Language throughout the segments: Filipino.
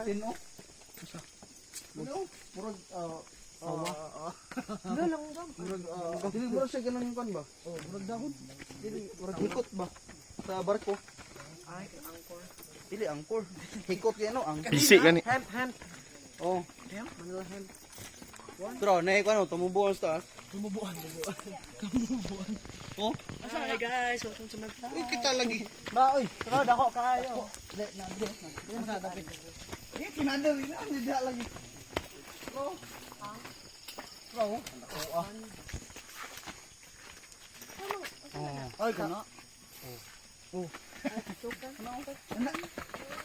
natin, oh. Ano? Murag, Wala lang ba? Dili murag siya ganun yung kan ba? Oh, murag dahon. Dili, murag hikot ba? Sa barko. Ay, angkor. Dili, angkor. Hikot yan, no? Angkor. Bisi gani. Hemp. Oh. Hemp? Manila hemp. Pero, naik ano, tumubuan sa taas. Tumubuan. Oh? Hi guys, welcome to my vlog. Uy, kita lagi. Ba, oy, pero dako kayo. Dili, na, dili. Dili, na, dapat. Dili, kinadal, hindi lagi. Bro. Bro. Ay, kana. Oh.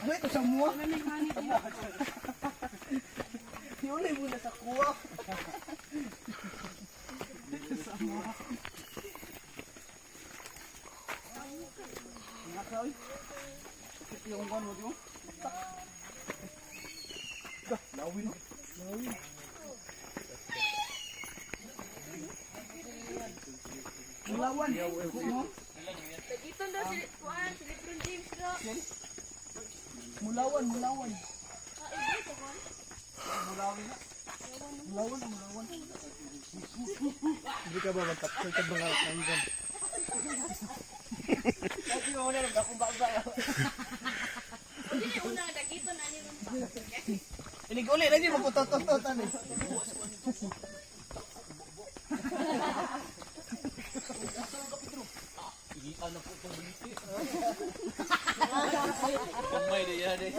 Ano ito sa mua? Yun muna sa kuwa. Sa mua. Nakay. Sakit yung ano di mo? Lawin. Lawin. Mulawan. Dito daw si Juan, si Lebron James daw. Mulawan. Ah, ito Juan. Mulawan. Hindi ka ba magtapsay ka mga nanggan? Lagi mo na lang ako ba. Hindi niya unang dagito na niyo. Inig-uli lagi magkutot-totan eh. Kamay na yan eh.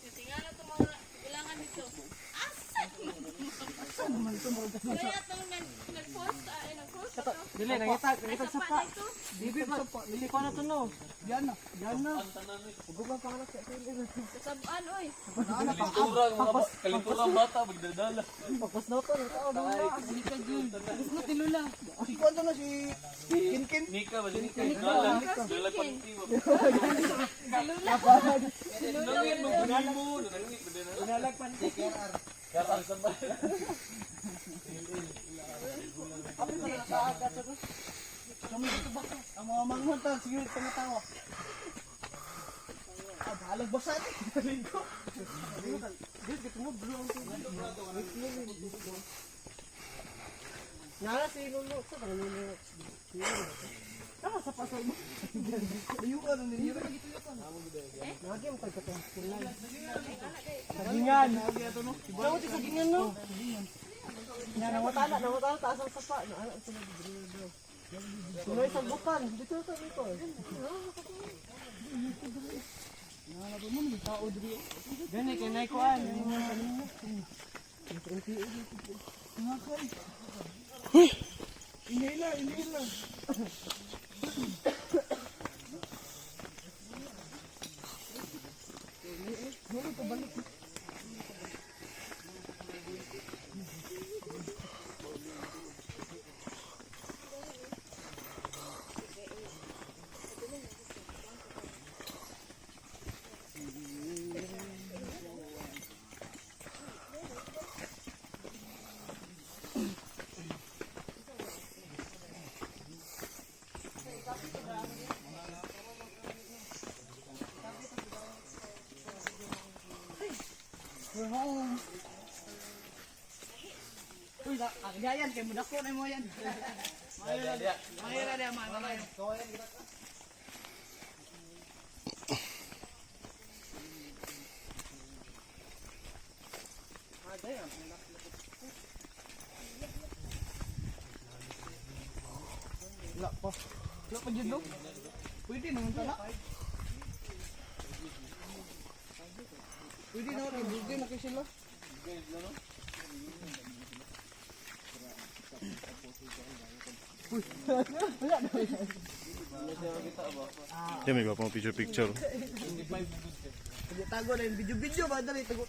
Tingala to mga ulangan nito. Kaya to nag-post nag-post to. Dili, nangitag sa pa. Ito. Bibi pa, dili ko na to no. Yan na. Ugubang pangalan sa ito. Sabuan oy. Kalinturang bata, magdadala. Pagpas na to, tao na. Dili ka dun. Pagpas na tilula. Si Kwento na si Kinkin. Nika ba? Nika. Galang. Galang pagtiwa. Nangit mo, bunyi mo. Nangit mo din. Inalagpan. Karang sa bahay. Apa ka na sa agad sa to? Ang mga manghunta, sige tumatawa. Balag basa ni. Lingko. Dito mo bro. Nara si Lolo sa Lolo. Tama sa pasal mo. Ayukan na ninyo. Lagi mo kay sagingan. Daw ti sagingan no. Nga nawatala taas ang sapa. Ano sila bro. Tuloy sa bukan. Dito. Gani kay nay ko an. Inila. We're home. Uy, agayan kay mudako na mo yan. Mahira dia, mahira. Wala pa. Wala pa dyan, no? Pwede naman tala. Pwede na, pwede na kayo sila. Yan may ba pang picture. Tago na yung video ba? Dali, tago.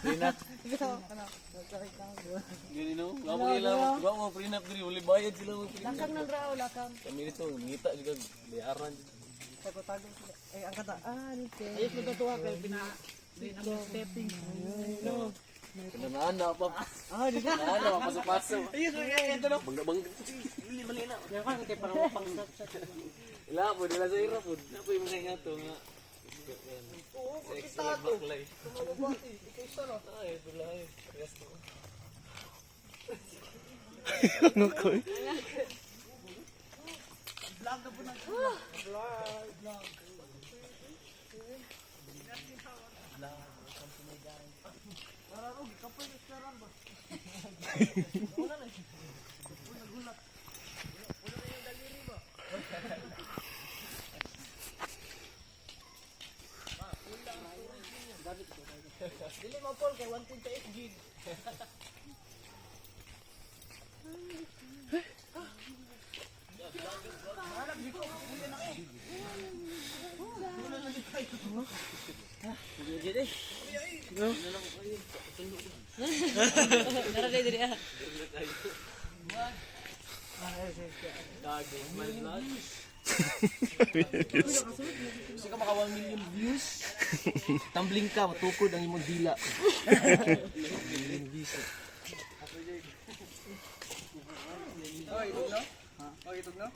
Prenup. Gani no? Lamo kailangan. Diba mo prenup diri, wala bayad sila mo prenup. Lakang ng raw, lakang. Kami nito, ngita juga bayaran. Tago sila. Ang kata, nite. Ayos mo tuwa kay pina. Di na stepping. No. Nanana pa. Ah, di ba? Nanana pa paso-paso. Ayun, ito no. Bang Yan ka, hindi parang pang snapchat. Ila po nila sa ira po. Na po yung mga nga to nga. Oo, Sex kita na to. baklay. Tumababati. Ikaw isa no. Ay, bulay. Resto. Ano ko eh? Vlog na po na. Vlog. Kararo, kapal yung karar ba? Wala na eh. Nagulat. Wala na yung daliri ba? Dili mo Paul kay 1.8 gig. Naraday diri ah. Gago. Man lang. Kasi ka maka 1 million views. Tumbling ka, matukod ang imong dila. Oh, itog no? Oh, itog no?